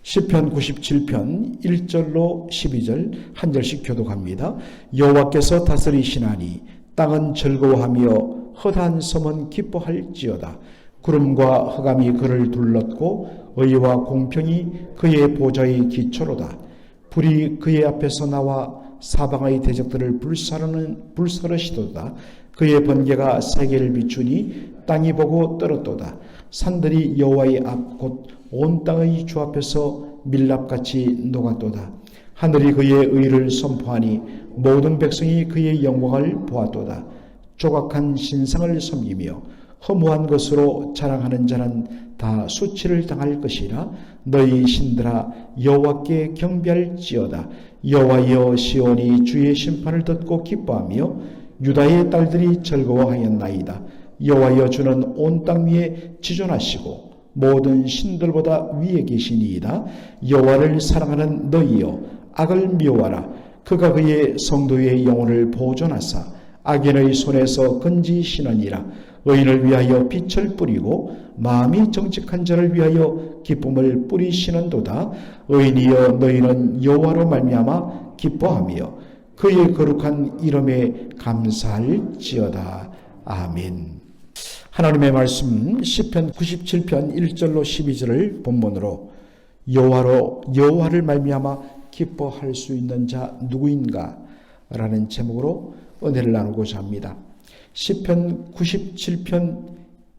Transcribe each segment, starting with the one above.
시편 97편 1절로 12절 한 절씩 교독합니다. 여호와께서 다스리시나니 땅은 즐거워하며 허다한 섬은 기뻐할지어다. 구름과 흑암이 그를 둘렀고 의와 공평이 그의 보좌의 기초로다. 불이 그의 앞에서 나와 사방의 대적들을 불사르시도다. 그의 번개가 세계를 비추니 땅이 보고 떨었도다. 산들이 여호와의 앞 곧 온 땅의 주 앞에서 밀랍같이 녹았도다. 하늘이 그의 의를 선포하니 모든 백성이 그의 영광을 보았도다. 조각한 신상을 섬기며 허무한 것으로 자랑하는 자는 다 수치를 당할 것이라. 너희 신들아 여호와께 경배할지어다. 여호와여, 시온이 주의 심판을 듣고 기뻐하며 유다의 딸들이 즐거워하였나이다. 여호와여, 주는 온 땅 위에 지존하시고 모든 신들보다 위에 계시니이다. 여호와를 사랑하는 너희여, 악을 미워하라. 그가 그의 성도의 영혼을 보존하사 악인의 손에서 건지시느니라. 의인을 위하여 빛을 뿌리고 마음이 정직한 자를 위하여 기쁨을 뿌리시는도다. 의인이여, 너희는 여호와로 말미암아 기뻐하며 그의 거룩한 이름에 감사할지어다. 아멘. 하나님의 말씀 시편 97편 1절로 12절을 본문으로 여호와를 말미암아 기뻐할 수 있는 자 누구인가? 라는 제목으로 은혜를 나누고자 합니다. 시편 97편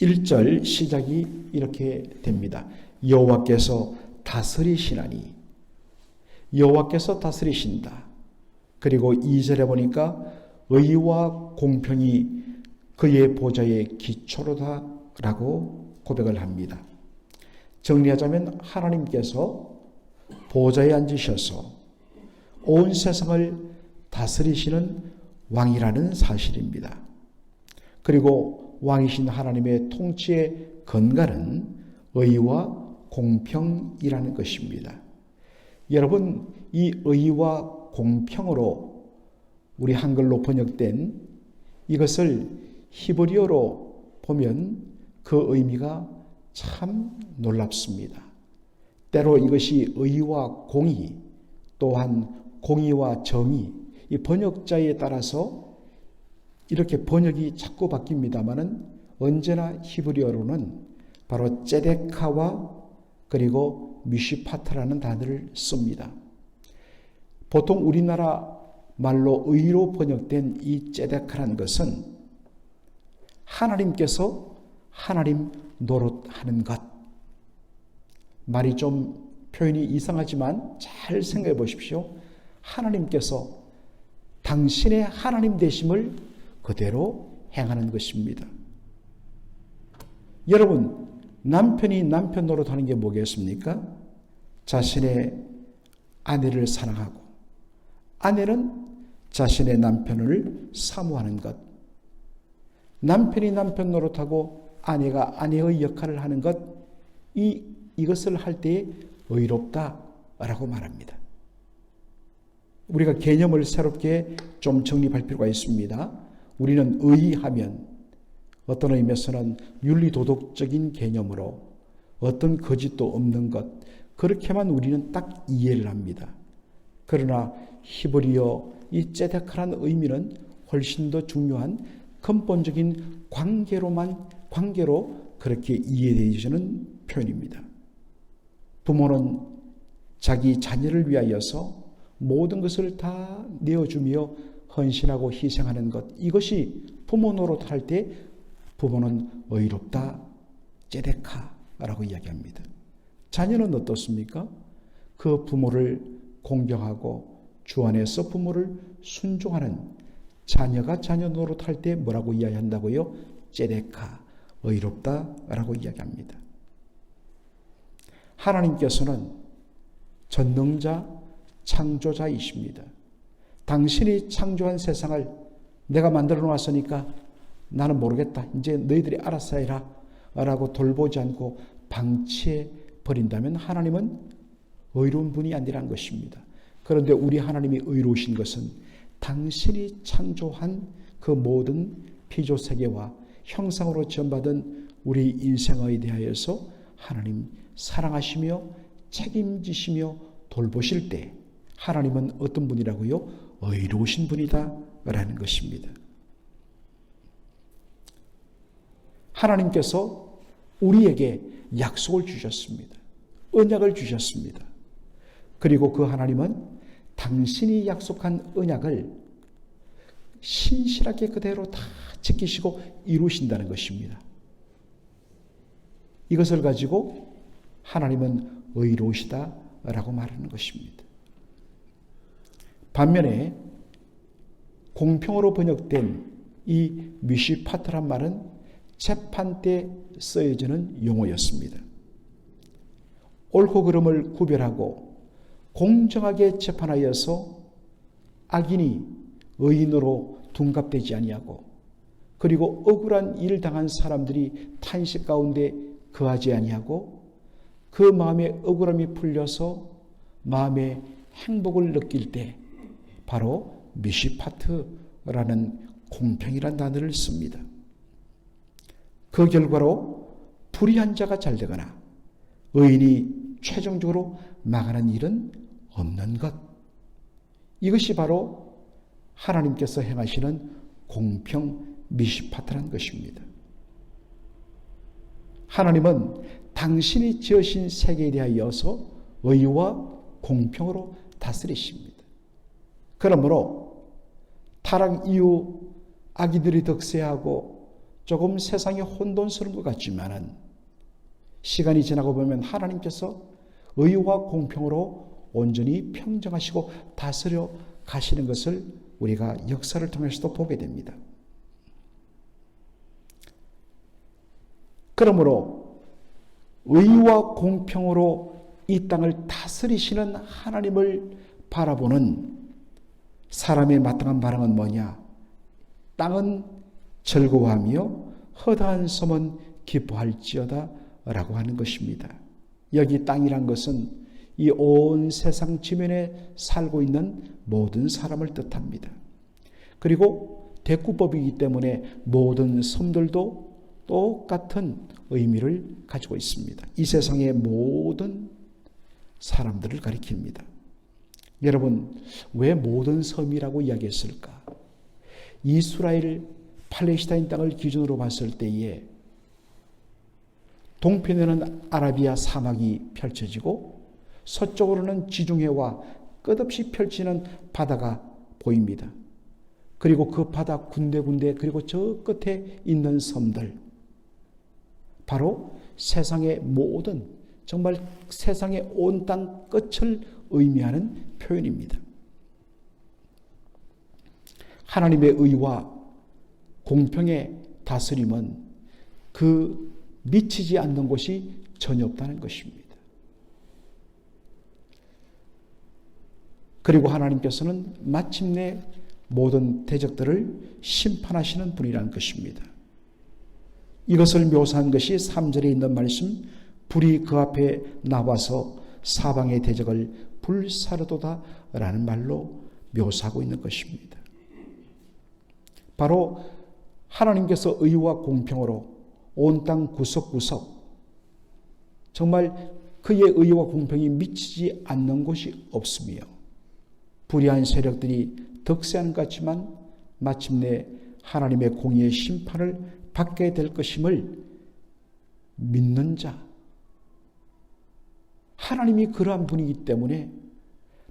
1절 시작이 이렇게 됩니다. 여호와께서 다스리시나니. 여호와께서 다스리신다. 그리고 2절에 보니까 의와 공평이 그의 보좌의 기초로다 라고 고백을 합니다. 정리하자면 하나님께서 보좌에 앉으셔서 온 세상을 다스리시는 왕이라는 사실입니다. 그리고 왕이신 하나님의 통치의 근간은 의와 공평이라는 것입니다. 여러분, 이 의와 공평으로 우리 한글로 번역된 이것을 히브리어로 보면 그 의미가 참 놀랍습니다. 때로 이것이 의와 공의, 또한 공의와 정의, 이 번역자에 따라서 이렇게 번역이 자꾸 바뀝니다마는 언제나 히브리어로는 바로 ጼ데카와 그리고 미시파트라는 단어를 씁니다. 보통 우리나라 말로 의로 번역된 이 ጼ데카라는 것은 하나님께서 하나님 노릇하는 것. 말이 좀 표현이 이상하지만 잘 생각해 보십시오. 하나님께서 당신의 하나님 되심을 그대로 행하는 것입니다. 여러분, 남편이 남편 노릇하는 게 뭐겠습니까? 자신의 아내를 사랑하고 아내는 자신의 남편을 사모하는 것. 남편이 남편 노릇하고 아내가 아내의 역할을 하는 것, 이것을 할 때에 의롭다라고 말합니다. 우리가 개념을 새롭게 좀 정립할 필요가 있습니다. 우리는 의하면 어떤 의미에서는 윤리도덕적인 개념으로 어떤 거짓도 없는 것, 그렇게만 우리는 딱 이해를 합니다. 그러나 히브리어 이 ጼ데카라는 의미는 훨씬 더 중요한 근본적인 관계로 그렇게 이해되어지는 표현입니다. 부모는 자기 자녀를 위하여서 모든 것을 다 내어주며 헌신하고 희생하는 것, 이것이 부모 노릇할 때 부모는 의롭다, ጼ데카라고 이야기합니다. 자녀는 어떻습니까? 그 부모를 공경하고 주 안에서 부모를 순종하는 자녀가 자녀 노릇할 때 뭐라고 이야기한다고요? ጼ데카, 의롭다라고 이야기합니다. 하나님께서는 전능자, 창조자이십니다. 당신이 창조한 세상을 내가 만들어 놓았으니까 나는 모르겠다, 이제 너희들이 알아서 해라 라고 돌보지 않고 방치해 버린다면 하나님은 의로운 분이 아니란 것입니다. 그런데 우리 하나님이 의로우신 것은 당신이 창조한 그 모든 피조세계와 형상으로 지음받은 우리 인생에 대하여서 하나님 사랑하시며 책임지시며 돌보실 때 하나님은 어떤 분이라고요? 의로우신 분이다 라는 것입니다. 하나님께서 우리에게 약속을 주셨습니다. 언약을 주셨습니다. 그리고 그 하나님은 당신이 약속한 언약을 신실하게 그대로 다 지키시고 이루신다는 것입니다. 이것을 가지고 하나님은 의로우시다라고 말하는 것입니다. 반면에 공평으로 번역된 이 미시파트란 말은 재판 때 쓰여지는 용어였습니다. 옳고 그름을 구별하고 공정하게 재판하여서 악인이 의인으로 둔갑되지 아니하고 그리고 억울한 일을 당한 사람들이 탄식 가운데 거하지 아니하고 그 마음의 억울함이 풀려서 마음의 행복을 느낄 때 바로 미시파트라는 공평이라는 단어를 씁니다. 그 결과로 불의한 자가 잘되거나 의인이 최종적으로 망하는 일은 없는 것. 이것이 바로 하나님께서 행하시는 공평 미시파트라는 것입니다. 하나님은 당신이 지으신 세계에 대하여서 의와 공평으로 다스리십니다. 그러므로 타락 이후 악이들이 득세하고 조금 세상이 혼돈스러운 것 같지만은 시간이 지나고 보면 하나님께서 의와 공평으로 온전히 평정하시고 다스려 가시는 것을 우리가 역사를 통해서도 보게 됩니다. 그러므로 의와 공평으로 이 땅을 다스리시는 하나님을 바라보는 사람의 마땅한 반응은 뭐냐? 땅은 즐거워하며 허다한 섬은 기뻐할지어다 라고 하는 것입니다. 여기 땅이란 것은 이 온 세상 지면에 살고 있는 모든 사람을 뜻합니다. 그리고 대구법이기 때문에 모든 섬들도 똑같은 의미를 가지고 있습니다. 이 세상의 모든 사람들을 가리킵니다. 여러분, 왜 모든 섬이라고 이야기했을까? 이스라엘 팔레스타인 땅을 기준으로 봤을 때에 동편에는 아라비아 사막이 펼쳐지고 서쪽으로는 지중해와 끝없이 펼치는 바다가 보입니다. 그리고 그 바다 군데군데 그리고 저 끝에 있는 섬들, 바로 세상의 모든, 정말 세상의 온 땅 끝을 의미하는 표현입니다. 하나님의 의와 공평의 다스림은 그 미치지 않는 곳이 전혀 없다는 것입니다. 그리고 하나님께서는 마침내 모든 대적들을 심판하시는 분이라는 것입니다. 이것을 묘사한 것이 3절에 있는 말씀, 불이 그 앞에 나와서 사방의 대적을 불사르도다 라는 말로 묘사하고 있는 것입니다. 바로 하나님께서 의와 공평으로 온 땅 구석구석 정말 그의 의와 공평이 미치지 않는 곳이 없으며 불의한 세력들이 득세하는 것 같지만 마침내 하나님의 공의의 심판을 받게 될 것임을 믿는 자, 하나님이 그러한 분이기 때문에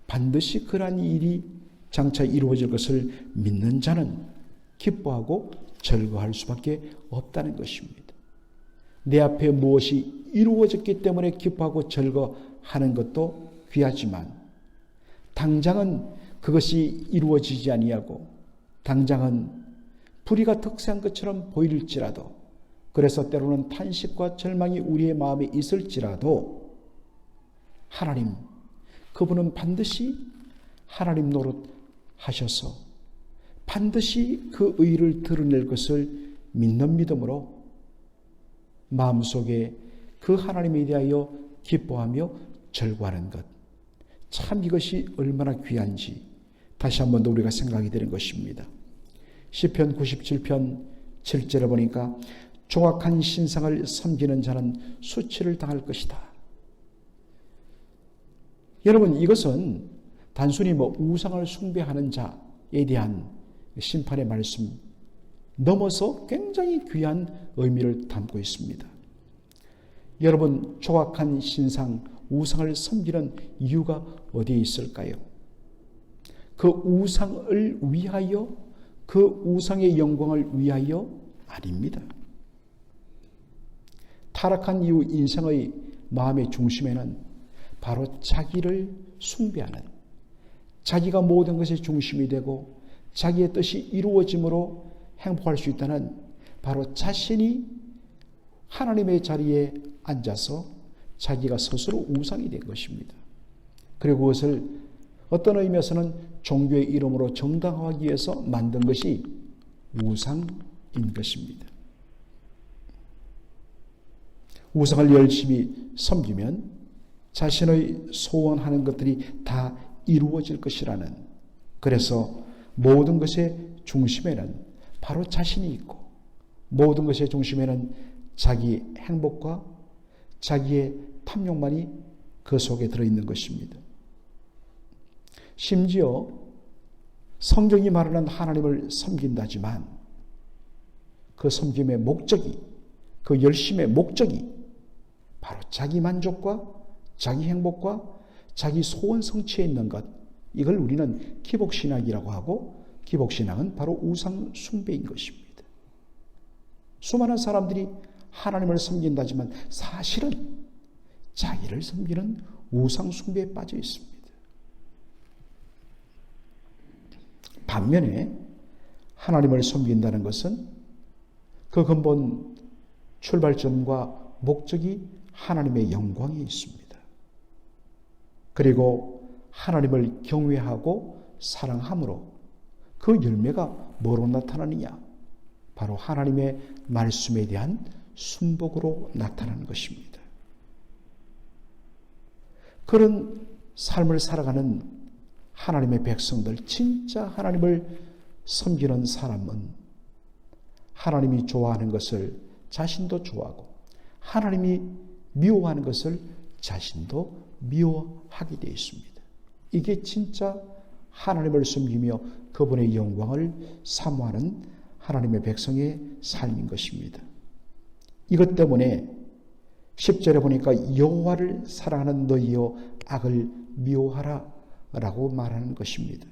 반드시 그러한 일이 장차 이루어질 것을 믿는 자는 기뻐하고 즐거워할 수밖에 없다는 것입니다. 내 앞에 무엇이 이루어졌기 때문에 기뻐하고 즐거워하는 것도 귀하지만 당장은 그것이 이루어지지 아니하고 당장은 불의가 득세한 것처럼 보일지라도, 그래서 때로는 탄식과 절망이 우리의 마음에 있을지라도 하나님, 그분은 반드시 하나님 노릇하셔서 반드시 그 의를 드러낼 것을 믿는 믿음으로 마음속에 그 하나님에 대하여 기뻐하며 즐거워하는 것, 참 이것이 얼마나 귀한지 다시 한 번 더 우리가 생각이 되는 것입니다. 시편 97편 7절에 보니까 조악한 신상을 섬기는 자는 수치를 당할 것이다. 여러분, 이것은 단순히 우상을 숭배하는 자에 대한 심판의 말씀 넘어서 굉장히 귀한 의미를 담고 있습니다. 여러분, 조악한 신상, 우상을 섬기는 이유가 어디에 있을까요? 그 우상을 위하여, 그 우상의 영광을 위하여 아닙니다. 타락한 이후 인생의 마음의 중심에는 바로 자기를 숭배하는, 자기가 모든 것의 중심이 되고 자기의 뜻이 이루어짐으로 행복할 수 있다는 바로 자신이 하나님의 자리에 앉아서 자기가 스스로 우상이 된 것입니다. 그리고 그것을 어떤 의미에서는 종교의 이름으로 정당화하기 위해서 만든 것이 우상인 것입니다. 우상을 열심히 섬기면 자신의 소원하는 것들이 다 이루어질 것이라는, 그래서 모든 것의 중심에는 바로 자신이 있고 모든 것의 중심에는 자기 행복과 자기의 탐욕만이 그 속에 들어있는 것입니다. 심지어 성경이 말하는 하나님을 섬긴다지만 그 섬김의 목적이, 그 열심의 목적이 바로 자기 만족과 자기 행복과 자기 소원 성취에 있는 것, 이걸 우리는 기복신앙이라고 하고, 기복신앙은 바로 우상 숭배인 것입니다. 수많은 사람들이 하나님을 섬긴다지만 사실은 자기를 섬기는 우상 숭배에 빠져 있습니다. 반면에 하나님을 섬긴다는 것은 그 근본 출발점과 목적이 하나님의 영광에 있습니다. 그리고 하나님을 경외하고 사랑함으로 그 열매가 뭐로 나타나느냐? 바로 하나님의 말씀에 대한 순복으로 나타나는 것입니다. 그런 삶을 살아가는 하나님의 백성들, 진짜 하나님을 섬기는 사람은 하나님이 좋아하는 것을 자신도 좋아하고 하나님이 미워하는 것을 자신도 미워하게 되어 있습니다. 이게 진짜 하나님을 섬기며 그분의 영광을 사모하는 하나님의 백성의 삶인 것입니다. 이것 때문에 10절에 보니까 여호와를 사랑하는 너희여 악을 미워하라 라고 말하는 것입니다.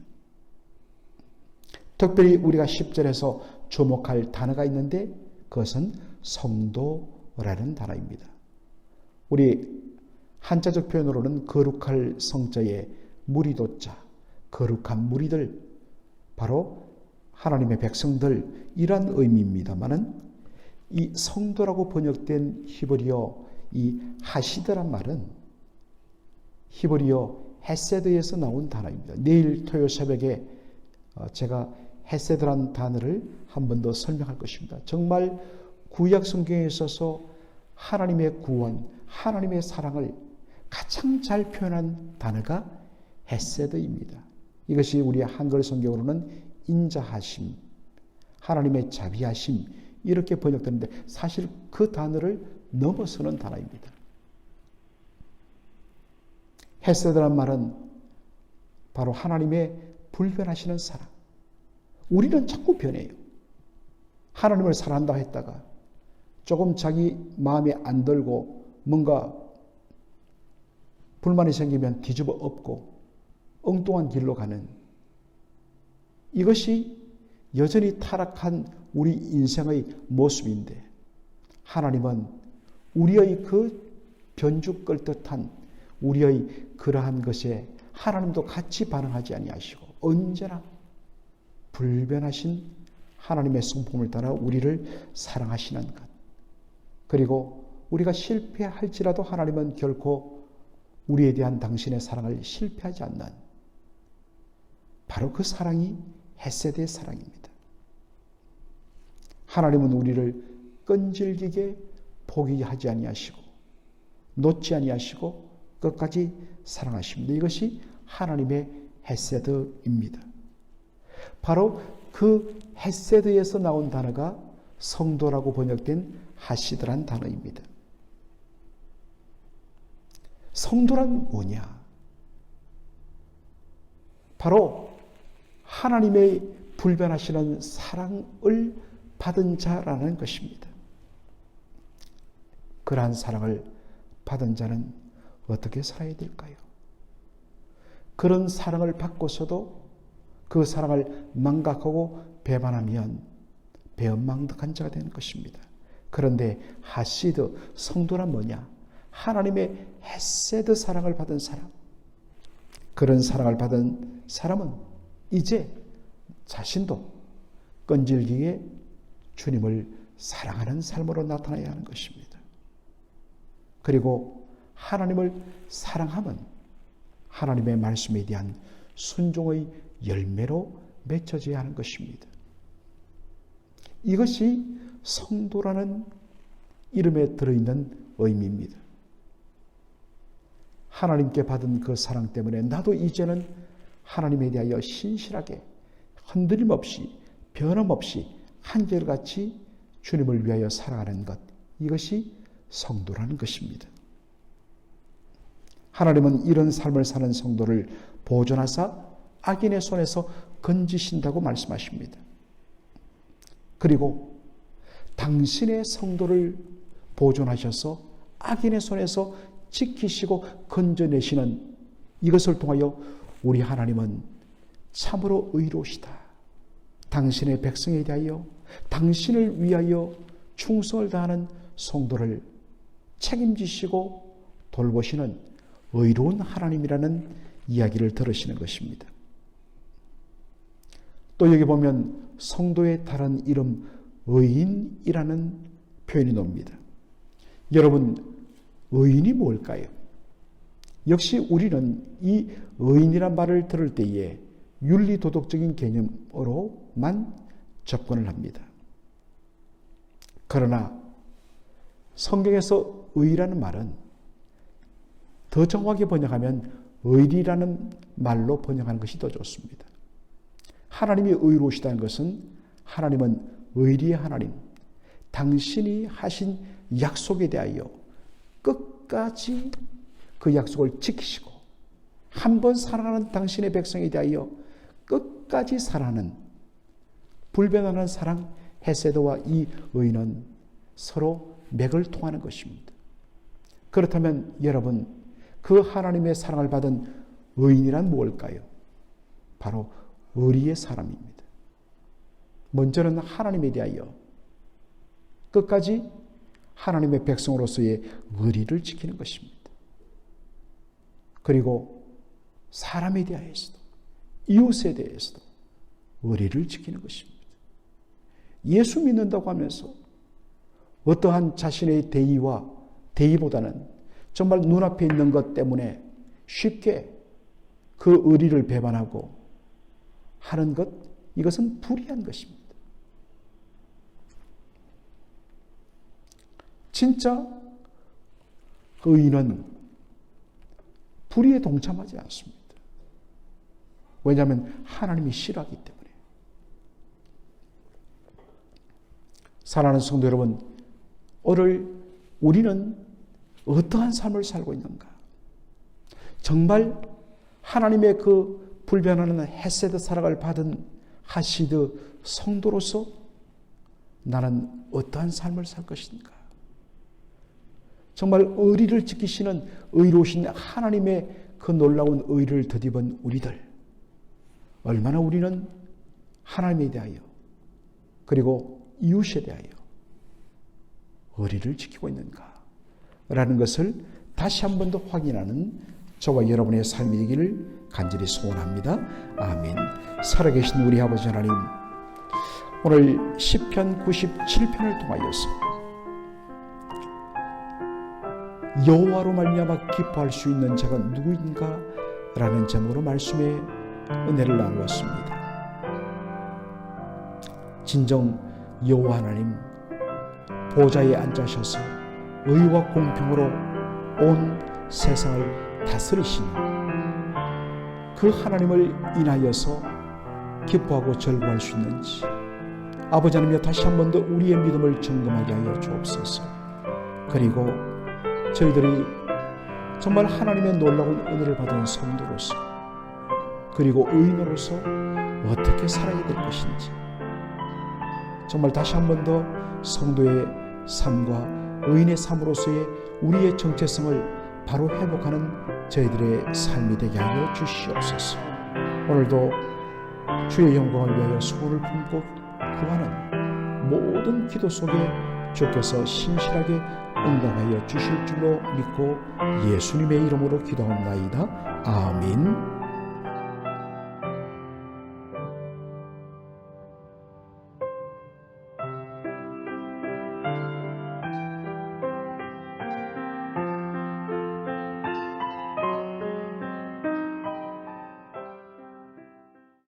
특별히 우리가 10절에서 주목할 단어가 있는데 그것은 성도라는 단어입니다. 우리 한자적 표현으로는 거룩할 성자의 무리도자, 거룩한 무리들, 바로 하나님의 백성들, 이란 의미입니다만은 이 성도라고 번역된 히브리어 이 하시드란 말은 히브리어 헤세드에서 나온 단어입니다. 내일 토요일 새벽에 제가 헤세드란 단어를 한 번 더 설명할 것입니다. 정말 구약 성경에 있어서 하나님의 구원, 하나님의 사랑을 가장 잘 표현한 단어가 헤세드입니다. 이것이 우리 한글 성경으로는 인자하심, 하나님의 자비하심 이렇게 번역되는데 사실 그 단어를 넘어서는 단어입니다. 헤세드란 말은 바로 하나님의 불변하시는 사랑. 우리는 자꾸 변해요. 하나님을 사랑한다고 했다가 조금 자기 마음에 안 들고 뭔가 불만이 생기면 뒤집어 엎고 엉뚱한 길로 가는, 이것이 여전히 타락한 우리 인생의 모습인데 하나님은 우리의 그 변죽 듯한 우리의 그러한 것에 하나님도 같이 반응하지 아니하시고 언제나 불변하신 하나님의 성품을 따라 우리를 사랑하시는 것, 그리고 우리가 실패할지라도 하나님은 결코 우리에 대한 당신의 사랑을 실패하지 않는 바로 그 사랑이 헤세드의 사랑입니다. 하나님은 우리를 끈질기게 포기하지 아니하시고 놓지 아니하시고 끝까지 사랑하십니다. 이것이 하나님의 헤세드입니다. 바로 그 헤세드에서 나온 단어가 성도라고 번역된 하시드란 단어입니다. 성도란 뭐냐? 바로 하나님의 불변하시는 사랑을 받은 자라는 것입니다. 그러한 사랑을 받은 자는 어떻게 살아야 될까요? 그런 사랑을 받고서도 그 사랑을 망각하고 배반하면 배은망덕한 자가 되는 것입니다. 그런데 하시드, 성도란 뭐냐? 하나님의 헤세드 사랑을 받은 사람. 그런 사랑을 받은 사람은 이제 자신도 끈질기게 주님을 사랑하는 삶으로 나타나야 하는 것입니다. 그리고 하나님을 사랑하면 하나님의 말씀에 대한 순종의 열매로 맺혀져야 하는 것입니다. 이것이 성도라는 이름에 들어있는 의미입니다. 하나님께 받은 그 사랑 때문에 나도 이제는 하나님에 대하여 신실하게 흔들림 없이 변함없이 한결같이 주님을 위하여 살아가는 것, 이것이 성도라는 것입니다. 하나님은 이런 삶을 사는 성도를 보존하사 악인의 손에서 건지신다고 말씀하십니다. 그리고 당신의 성도를 보존하셔서 악인의 손에서 지키시고 건져내시는 이것을 통하여 우리 하나님은 참으로 의로우시다. 당신의 백성에 대하여 당신을 위하여 충성을 다하는 성도를 책임지시고 돌보시는 의로운 하나님이라는 이야기를 들으시는 것입니다. 또 여기 보면 성도의 다른 이름 의인이라는 표현이 나옵니다. 여러분, 의인이 뭘까요? 역시 우리는 이 의인이란 말을 들을 때에 윤리도덕적인 개념으로만 접근을 합니다. 그러나 성경에서 의라는 말은 더 정확하게 번역하면 의리라는 말로 번역하는 것이 더 좋습니다. 하나님이 의로우시다는 것은 하나님은 의리의 하나님, 당신이 하신 약속에 대하여 끝까지 그 약속을 지키시고 한 번 사랑하는 당신의 백성에 대하여 끝까지 사랑하는 불변하는 사랑 헤세드와 이 의인은 서로 맥을 통하는 것입니다. 그렇다면 여러분, 그 하나님의 사랑을 받은 의인이란 무엇일까요? 바로 의리의 사람입니다. 먼저는 하나님에 대하여 끝까지 하나님의 백성으로서의 의리를 지키는 것입니다. 그리고 사람에 대하여서도 이웃에 대해서도 의리를 지키는 것입니다. 예수 믿는다고 하면서 어떠한 자신의 대의보다는 정말 눈앞에 있는 것 때문에 쉽게 그 의리를 배반하고 하는 것, 이것은 불의한 것입니다. 진짜 의인은 불의에 동참하지 않습니다. 왜냐하면 하나님이 싫어하기 때문에. 사랑하는 성도 여러분, 오늘 우리는 어떠한 삶을 살고 있는가? 정말 하나님의 그 불변하는 헤세드 사랑을 받은 하시드 성도로서 나는 어떠한 삶을 살 것인가? 정말 의리를 지키시는 의로우신 하나님의 그 놀라운 의리를 덧입은 우리들, 얼마나 우리는 하나님에 대하여 그리고 이웃에 대하여 의리를 지키고 있는가? 라는 것을 다시 한 번 더 확인하는 저와 여러분의 삶이 되기를 간절히 소원합니다. 아멘. 살아계신 우리 아버지 하나님, 오늘 시편 97편을 통하여서 여호와로 말미암아 기뻐할 수 있는 자가 누구인가? 라는 제목으로 말씀의 은혜를 나누었습니다. 진정 여호와 하나님, 보좌에 앉으셔서 의와 공평으로 온 세상을 다스리시는 그 하나님을 인하여서 기뻐하고 즐거워할 수 있는지 아버지 하나님여, 다시 한 번 더 우리의 믿음을 점검하게 하여 주옵소서. 그리고 저희들이 정말 하나님의 놀라운 은혜를 받은 성도로서 그리고 의인으로서 어떻게 살아야 될 것인지, 정말 다시 한 번 더 성도의 삶과 의인의 삶으로서의 우리의 정체성을 바로 회복하는 저희들의 삶이 되게 하여 주시옵소서. 오늘도 주의 영광을 위하여 소원을 품고 구하는 모든 기도 속에 주께서 신실하게 응답하여 주실 줄로 믿고 예수님의 이름으로 기도합나이다. 아멘.